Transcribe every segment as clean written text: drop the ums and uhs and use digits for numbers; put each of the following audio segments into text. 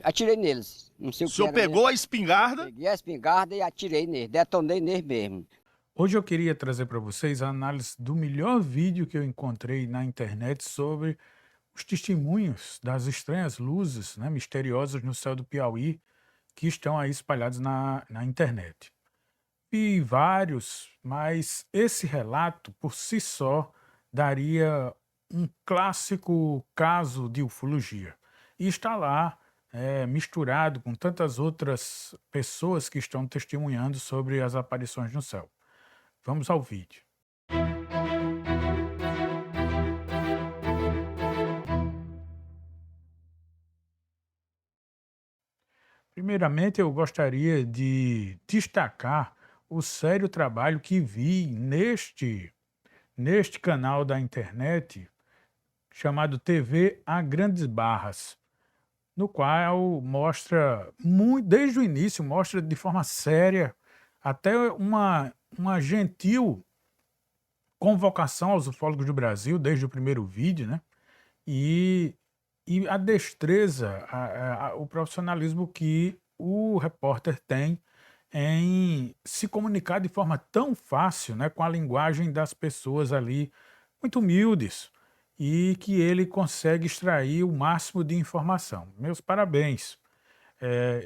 Atirei neles. Não sei O o que senhor era pegou mesmo. a espingarda? Peguei a espingarda e atirei neles. Detonei neles mesmo. Hoje eu queria trazer para vocês a análise do melhor vídeo que eu encontrei na internet sobre os testemunhos das estranhas luzes, né, misteriosas no céu do Piauí que estão aí espalhados na internet. Vi vários, mas esse relato por si só daria um clássico caso de ufologia. E está lá, misturado com tantas outras pessoas que estão testemunhando sobre as aparições no céu. Vamos ao vídeo. Primeiramente, eu gostaria de destacar o sério trabalho que vi neste canal da internet chamado TV a Grandes Barras, no qual mostra, desde o início, mostra de forma séria até uma gentil convocação aos ufólogos do Brasil, desde o primeiro vídeo, né? E, e a destreza, o profissionalismo que o repórter tem em se comunicar de forma tão fácil, né, com a linguagem das pessoas ali, muito humildes, e que ele consegue extrair o máximo de informação. Meus parabéns.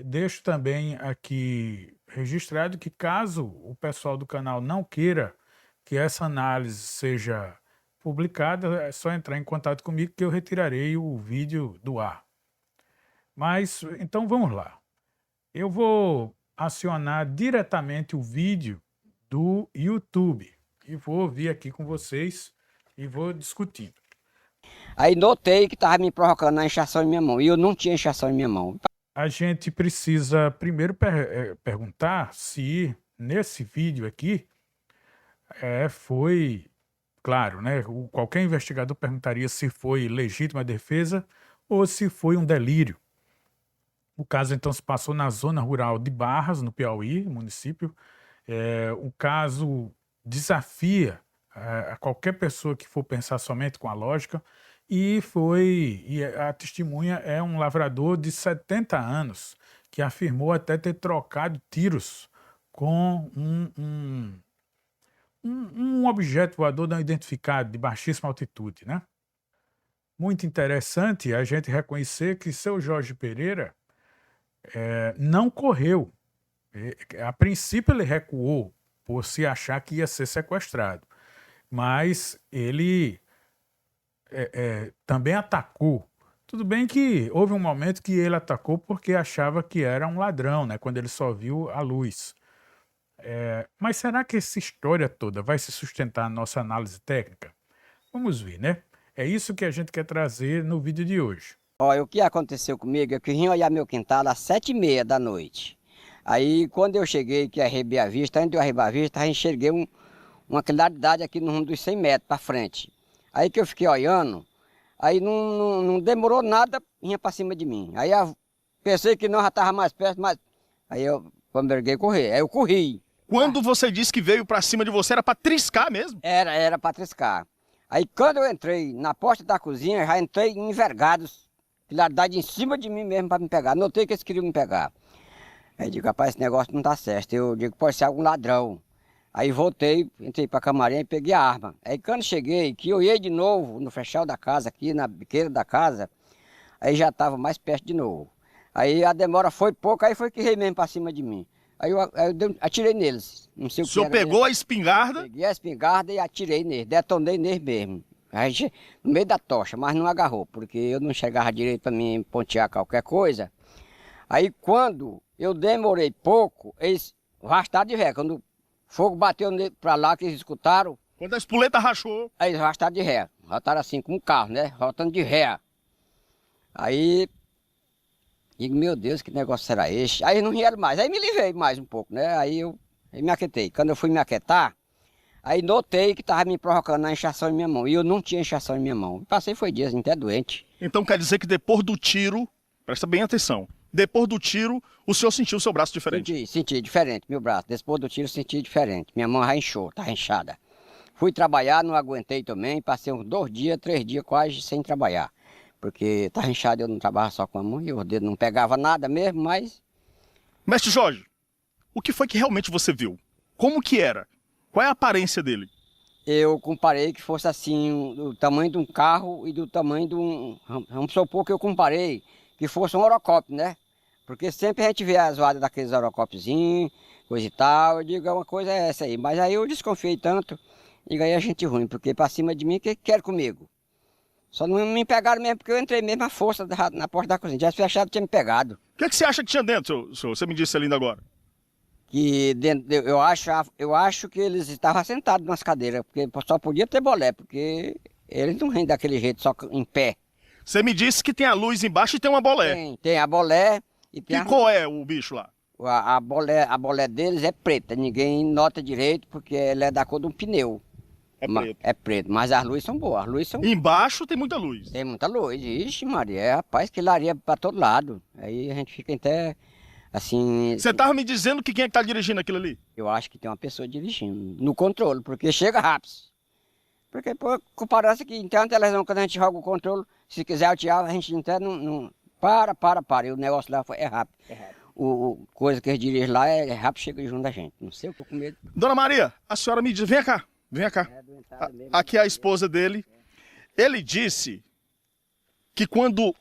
Deixo também aqui registrado que, caso o pessoal do canal não queira que essa análise seja publicada, é só entrar em contato comigo que eu retirarei o vídeo do ar. Mas, então vamos lá. Eu vou acionar diretamente o vídeo do YouTube e vou ouvir aqui com vocês e vou discutindo. Aí notei que estava me provocando a inchação em minha mão. E eu não tinha inchação em minha mão. A gente precisa primeiro perguntar se nesse vídeo aqui foi, claro, né? Qualquer investigador perguntaria se foi legítima defesa ou se foi um delírio. O caso então se passou na zona rural de Barras, no Piauí, município. O caso desafia a qualquer pessoa que for pensar somente com a lógica. E a testemunha é um lavrador de 70 anos, que afirmou até ter trocado tiros com um objeto voador não identificado de baixíssima altitude, né? Muito interessante a gente reconhecer que seu Jorge Pereira não correu. A princípio ele recuou por se achar que ia ser sequestrado, mas ele também atacou. Tudo bem que houve um momento que ele atacou porque achava que era um ladrão, né? Quando ele só viu a luz. Mas será que essa história toda vai se sustentar na nossa análise técnica? Vamos ver, né? É isso que a gente quer trazer no vídeo de hoje. Olha, o que aconteceu comigo é que eu vim olhar meu quintal às 7h30 da noite. Aí quando eu cheguei, que arrebei a vista, antes de eu arrebar a vista, aí enxerguei uma claridade aqui no rumo dos 100 metros para frente. Aí que eu fiquei olhando, aí não demorou nada, vinha para cima de mim. Aí eu pensei que não, já estava mais perto, mas aí eu posterguei correr. Aí eu corri. Quando você disse que veio pra cima de você, era pra triscar mesmo? Era para triscar. Aí quando eu entrei na porta da cozinha, já entrei envergados, claridade em cima de mim mesmo para me pegar. Notei que eles queriam me pegar. Aí eu digo, rapaz, esse negócio não tá certo. Eu digo, pode ser algum ladrão. Aí voltei, entrei pra camarim e peguei a arma. Aí quando cheguei, que eu ia de novo no fechal da casa, aqui na biqueira da casa, aí já estava mais perto de novo. Aí a demora foi pouco, aí foi que veio mesmo pra cima de mim. Aí eu atirei neles. Não sei O o que senhor era pegou a espingarda? Peguei a espingarda e atirei neles, detonei neles mesmo. Aí, no meio da tocha, mas não agarrou, porque eu não chegava direito para mim pontear qualquer coisa. Aí quando eu demorei pouco, eles arrastaram de ré. Quando o fogo bateu para lá, que eles escutaram, Quando a espoleta rachou. aí eles arrastaram de ré. Arrastaram assim, como um carro, né? Rotando de ré. Aí, digo, meu Deus, que negócio será esse? Aí não vieram mais. Aí me livrei mais um pouco, né? Aí me aquietei. Quando eu fui me aquietar, aí notei que estava me provocando a inchação em minha mão. E eu não tinha inchação em minha mão. Passei foi dias, até doente. Então quer dizer que depois do tiro, presta bem atenção, depois do tiro, o senhor sentiu o seu braço diferente? Senti diferente, meu braço. Depois do tiro, senti diferente. Minha mão já inchou, tá inchada. Fui trabalhar, não aguentei também. Passei uns 2 dias, 3 dias quase sem trabalhar. porque estava inchado, eu não trabalhava só com a mão, e o dedo não pegava nada mesmo, mas Mestre Jorge, o que foi que realmente você viu? Como que era? Qual é a aparência dele? eu comparei que fosse assim, do tamanho de um carro e do tamanho de um... Vamos supor que eu comparei que fosse um Eurocop, né? Porque sempre a gente vê a zoada daqueles Eurocopzinhos, coisa e tal, eu digo, uma coisa é essa aí. Mas aí eu desconfiei tanto, e aí a gente ruim, porque pra cima de mim, o que quer comigo? Só não me pegaram mesmo, porque eu entrei mesmo à força na porta da cozinha. Já se achado tinha me pegado. O que, é que você acha que tinha dentro, senhor? Você me disse ali ainda agora. Que dentro, eu acho que eles estavam sentados nas cadeiras, porque só podia ter bolé, porque eles não riem daquele jeito, só em pé. Você me disse que tem a luz embaixo e tem uma bolé. Tem a bolé e tem Que cor é o bicho lá? a bolé deles é preta, ninguém nota direito, porque ela é da cor de um pneu. É preto. É preto, mas as luzes são boas, as luzes são... Embaixo tem muita luz. Tem muita luz, ixi Maria, rapaz, que laria pra todo lado. Aí a gente fica até... Assim, Você tava me dizendo que quem é que tá dirigindo aquilo ali? eu acho que tem uma pessoa dirigindo, no controle, porque chega rápido. Porque, por comparação que então a televisão, quando a gente joga o controle, se quiser altiar, a gente até não... Para. E o negócio lá é rápido. O coisa que eles dirigem lá é rápido, chega junto da gente. Não sei, eu tô com medo. Dona Maria, a senhora me diz, vem cá. Aqui é a esposa dele. Ele disse que quando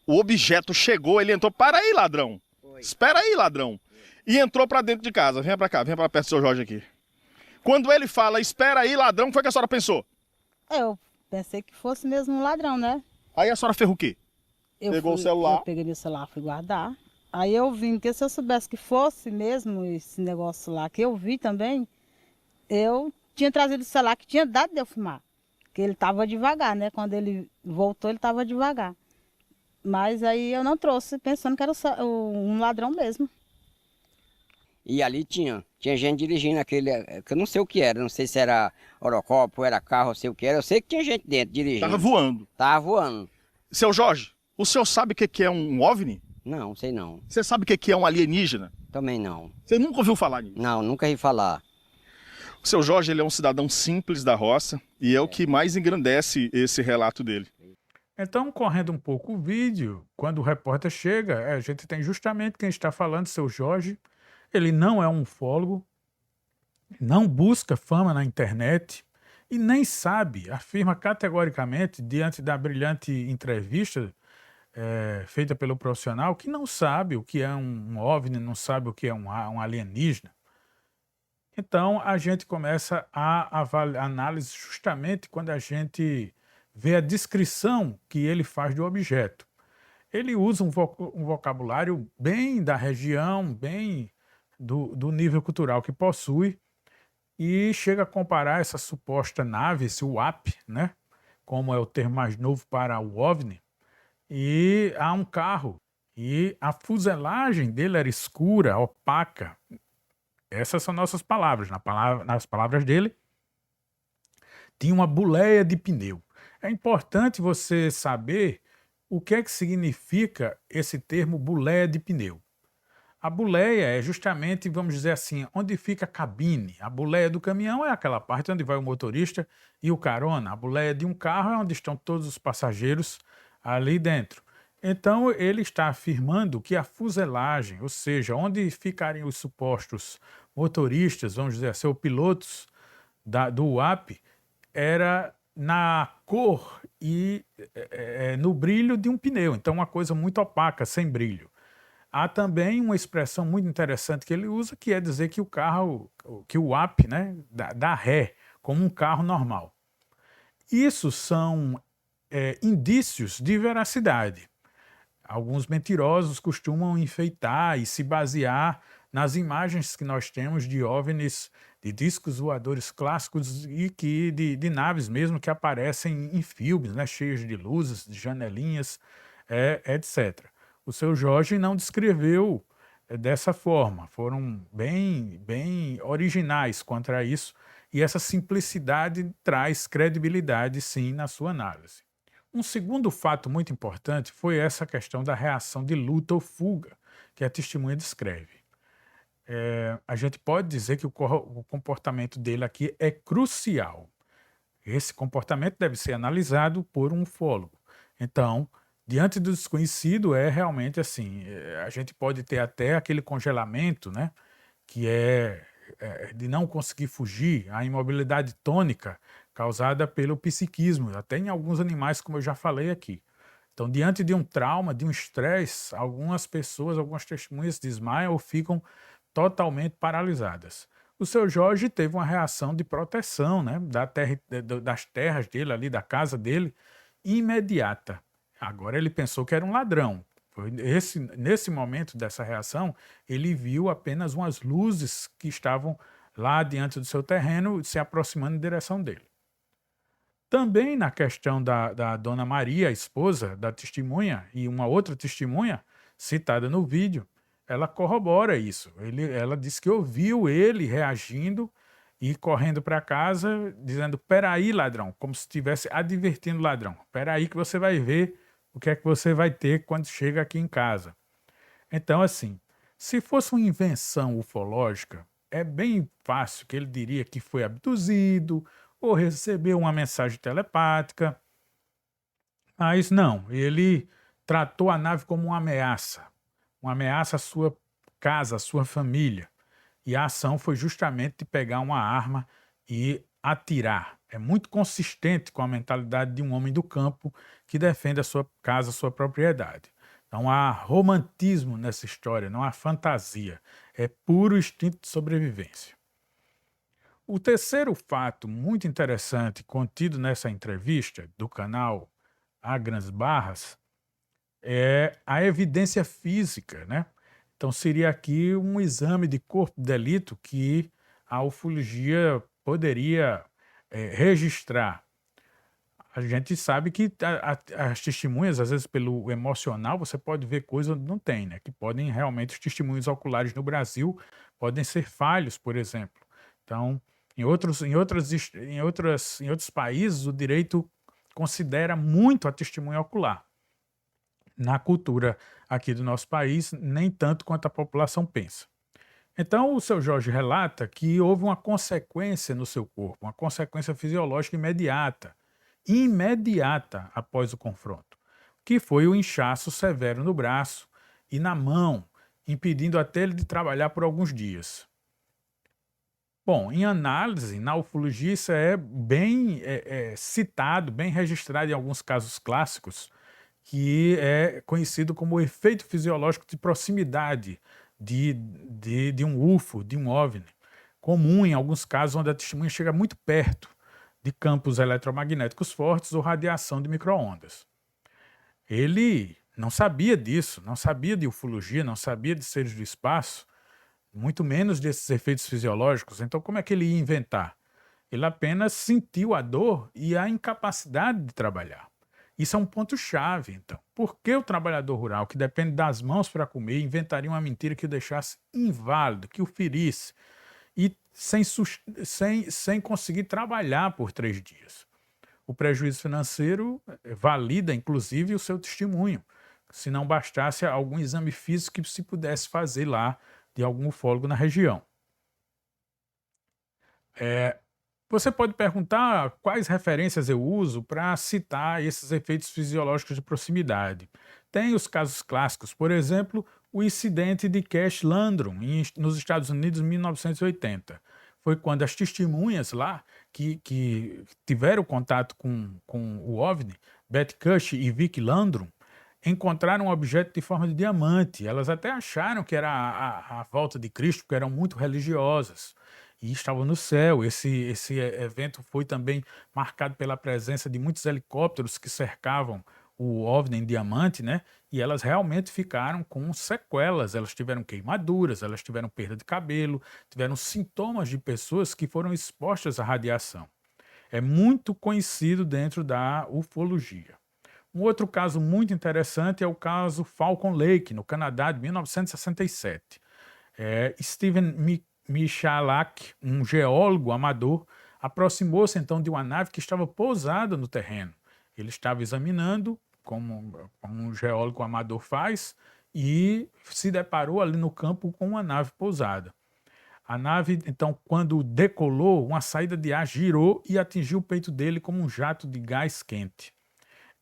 o objeto chegou, ele entrou, para aí, ladrão. Espera aí, ladrão. E entrou pra dentro de casa. Venha pra cá, venha pra perto do seu Jorge aqui. Quando ele fala, espera aí, ladrão, foi que a senhora pensou? Eu pensei que fosse mesmo um ladrão, né? Aí a senhora fez o quê? Pegou o celular. Eu peguei meu celular, fui guardar. Aí eu vim, porque se eu soubesse que fosse mesmo esse negócio lá, que eu vi também, eu tinha trazido o celular que tinha dado de eu filmar. Porque ele estava devagar, né? Quando ele voltou, ele estava devagar. Mas aí eu não trouxe, pensando que era um ladrão mesmo. E ali tinha gente dirigindo aquele, que eu não sei o que era, não sei se era Eurocopo, era carro, não sei o que era. Eu sei que tinha gente dentro dirigindo. Tava voando. Tava voando. Seu Jorge, o senhor sabe o que é um OVNI? Não, sei não. Você sabe o que é um alienígena? Também não. Você nunca ouviu falar nisso? Não, nunca ouvi falar. O seu Jorge, ele é um cidadão simples da roça e é o que mais engrandece esse relato dele. Então, correndo um pouco o vídeo, quando o repórter chega, a gente tem justamente quem está falando, seu Jorge. Ele não é um ufólogo, não busca fama na internet e nem sabe, afirma categoricamente, diante da brilhante entrevista feita pelo profissional, que não sabe o que é um OVNI, não sabe o que é um alienígena. Então, a gente começa a análise justamente quando a gente vê a descrição que ele faz do objeto. Ele usa um vocabulário bem da região, bem do nível cultural que possui, e chega a comparar essa suposta nave, esse UAP, né, como é o termo mais novo para o OVNI, e há um carro, e a fuselagem dele era escura, opaca. Essas são nossas palavras. Nas palavras dele, tinha uma boleia de pneu. É importante você saber o que é que significa esse termo boleia de pneu. A boleia é justamente, vamos dizer assim, onde fica a cabine. A boleia do caminhão é aquela parte onde vai o motorista e o carona. A boleia de um carro é onde estão todos os passageiros ali dentro. Então, ele está afirmando que a fuselagem, ou seja, onde ficariam os supostos motoristas, vamos dizer assim, ou pilotos do UAP, era na cor e no brilho de um pneu. Então, uma coisa muito opaca, sem brilho. Há também uma expressão muito interessante que ele usa, que é dizer que o carro, que o UAP, né, dá ré, como um carro normal. Isso são indícios de veracidade. Alguns mentirosos costumam enfeitar e se basear nas imagens que nós temos de OVNIs, de discos voadores clássicos e de naves mesmo que aparecem em filmes, né, cheios de luzes, de janelinhas, etc. O seu Jorge não descreveu dessa forma, foram bem originais contra isso, e essa simplicidade traz credibilidade, sim, na sua análise. Um segundo fato muito importante foi essa questão da reação de luta ou fuga que a testemunha descreve. A gente pode dizer que o comportamento dele aqui é crucial. Esse comportamento deve ser analisado por um ufólogo. Então, Diante do desconhecido é realmente assim, a gente pode ter até aquele congelamento, né, que é de não conseguir fugir, a imobilidade tônica causada pelo psiquismo, até em alguns animais, como eu já falei aqui. Então, diante de um trauma, de um estresse, algumas pessoas, algumas testemunhas desmaiam ou ficam totalmente paralisadas. O seu Jorge teve uma reação de proteção, né, das terras dele ali, da casa dele, imediata. Agora ele pensou que era um ladrão. Nesse momento dessa reação, ele viu apenas umas luzes que estavam lá diante do seu terreno, se aproximando em direção dele. Também na questão da Dona Maria, a esposa da testemunha, e uma outra testemunha citada no vídeo, ela corrobora isso. Ela disse que ouviu ele reagindo e correndo para casa, dizendo: "Peraí, ladrão", como se estivesse advertindo o ladrão. "Peraí que você vai ver o que é que você vai ter quando chega aqui em casa". Então, assim, se fosse uma invenção ufológica, é bem fácil que ele diria que foi abduzido ou recebeu uma mensagem telepática. Mas não, ele tratou a nave como uma ameaça à sua casa, à sua família. E a ação foi justamente de pegar uma arma e atirar. É muito consistente com a mentalidade de um homem do campo que defende a sua casa, a sua propriedade. Não há romantismo nessa história, não há fantasia. É puro instinto de sobrevivência. O terceiro fato muito interessante contido nessa entrevista do canal A Grandes Barras é a evidência física, né? Então seria aqui um exame de corpo de delito que a ufologia poderia registrar. A gente sabe que as testemunhas, às vezes pelo emocional, você pode ver coisas onde não tem, né? Que podem realmente, os testemunhos oculares no Brasil podem ser falhos, por exemplo. Então, em outros países, o direito considera muito a testemunha ocular. Na cultura aqui do nosso país, nem tanto quanto a população pensa. Então, o seu Jorge relata que houve uma consequência no seu corpo, uma consequência fisiológica imediata após o confronto, que foi o inchaço severo no braço e na mão, impedindo até ele de trabalhar por alguns dias. Bom, em análise, na ufologia, isso é bem citado, bem registrado em alguns casos clássicos, que é conhecido como o efeito fisiológico de proximidade de um UFO, de um OVNI. Comum em alguns casos onde a testemunha chega muito perto de campos eletromagnéticos fortes ou radiação de micro-ondas. Ele não sabia disso, não sabia de ufologia, não sabia de seres do espaço, muito menos desses efeitos fisiológicos. Então, como é que ele ia inventar? Ele apenas sentiu a dor e a incapacidade de trabalhar. Isso é um ponto-chave, então. Por que o trabalhador rural, que depende das mãos para comer, inventaria uma mentira que o deixasse inválido, que o ferisse, e sem conseguir trabalhar por 3 dias? O prejuízo financeiro valida, inclusive, o seu testemunho, se não bastasse algum exame físico que se pudesse fazer lá de algum ufólogo na região. Você pode perguntar quais referências eu uso para citar esses efeitos fisiológicos de proximidade. Tem os casos clássicos, por exemplo, o incidente de Cash Landrum, nos Estados Unidos, em 1980. Foi quando as testemunhas lá, que tiveram contato com o OVNI, Betty Cush e Vicky Landrum, encontraram um objeto de forma de diamante. Elas até acharam que era a volta de Cristo, porque eram muito religiosas e estavam no céu. Esse evento foi também marcado pela presença de muitos helicópteros que cercavam o OVNI em diamante, né? E elas realmente ficaram com sequelas. Elas tiveram queimaduras, elas tiveram perda de cabelo, tiveram sintomas de pessoas que foram expostas à radiação. É muito conhecido dentro da ufologia. Um outro caso muito interessante é o caso Falcon Lake, no Canadá, de 1967. Steven Michalak, um geólogo amador, aproximou-se então de uma nave que estava pousada no terreno. Ele estava examinando, como um geólogo amador faz, e se deparou ali no campo com uma nave pousada. A nave, então, quando decolou, uma saída de ar girou e atingiu o peito dele como um jato de gás quente.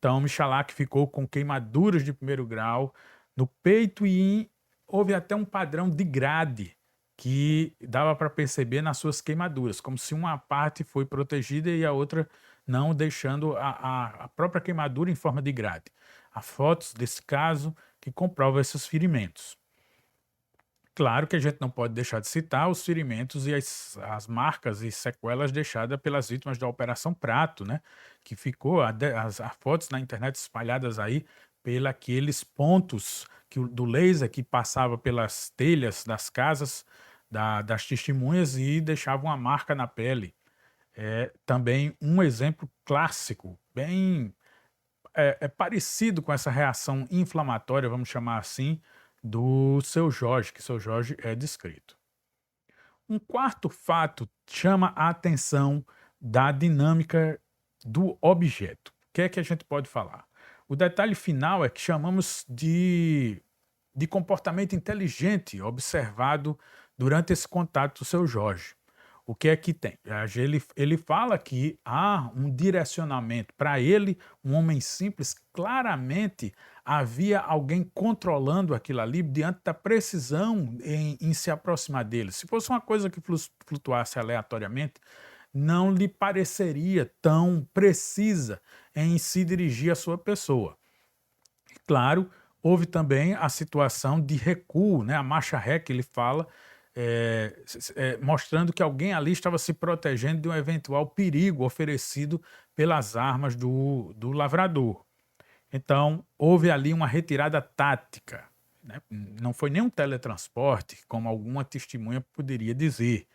Então, Michalak ficou com queimaduras de primeiro grau no peito e houve até um padrão de grade que dava para perceber nas suas queimaduras, como se uma parte foi protegida e a outra não, deixando a própria queimadura em forma de grade. Há fotos desse caso que comprovam esses ferimentos. Claro que a gente não pode deixar de citar os ferimentos e as marcas e sequelas deixadas pelas vítimas da Operação Prato, né? Que ficou as fotos na internet espalhadas aí aqueles pontos do laser que passava pelas telhas das casas das testemunhas e deixava uma marca na pele. É também um exemplo clássico, bem parecido com essa reação inflamatória, vamos chamar assim, do Seu Jorge, que Seu Jorge é descrito. Um quarto fato chama a atenção da dinâmica do objeto. O que é que a gente pode falar? O detalhe final é que chamamos de comportamento inteligente observado durante esse contato do Seu Jorge. O que é que tem? Ele fala que há um direcionamento. Para ele, um homem simples, claramente havia alguém controlando aquilo ali diante da precisão em se aproximar dele. Se fosse uma coisa que flutuasse aleatoriamente, não lhe pareceria tão precisa em se dirigir à sua pessoa. Claro, houve também a situação de recuo, né? A marcha ré que ele fala, mostrando que alguém ali estava se protegendo de um eventual perigo oferecido pelas armas do lavrador. Então, houve ali uma retirada tática, né? Não foi nem um teletransporte, como alguma testemunha poderia dizer,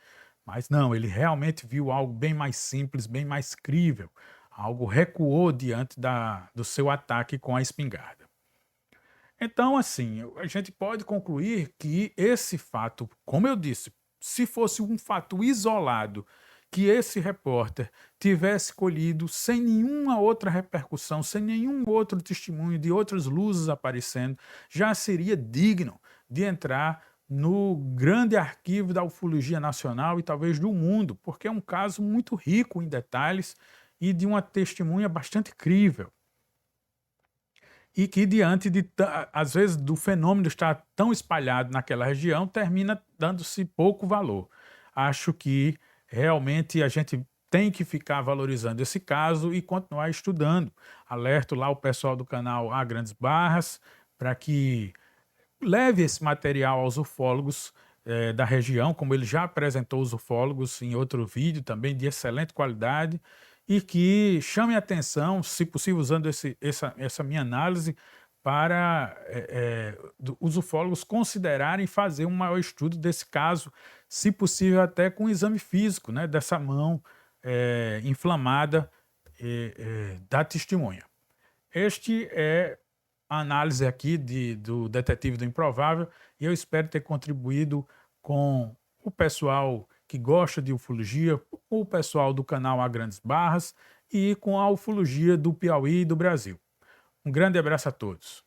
mas não, ele realmente viu algo bem mais simples, bem mais crível, algo recuou diante do seu ataque com a espingarda. Então, assim, a gente pode concluir que esse fato, como eu disse, se fosse um fato isolado, que esse repórter tivesse colhido sem nenhuma outra repercussão, sem nenhum outro testemunho de outras luzes aparecendo, já seria digno de entrar no grande arquivo da ufologia nacional e talvez do mundo, porque é um caso muito rico em detalhes e de uma testemunha bastante crível. E que diante às vezes, do fenômeno estar tão espalhado naquela região, termina dando-se pouco valor. Acho que realmente a gente tem que ficar valorizando esse caso e continuar estudando. Alerto lá o pessoal do canal A Grandes Barras para que leve esse material aos ufólogos da região, como ele já apresentou os ufólogos em outro vídeo também de excelente qualidade, e que chame a atenção, se possível, usando essa minha análise, para os ufólogos considerarem fazer um maior estudo desse caso, se possível até com um exame físico, né, dessa mão inflamada da testemunha. Este é a análise aqui do Detetive do Improvável e eu espero ter contribuído com o pessoal que gosta de ufologia, o pessoal do canal A Grandes Barras e com a ufologia do Piauí e do Brasil. Um grande abraço a todos.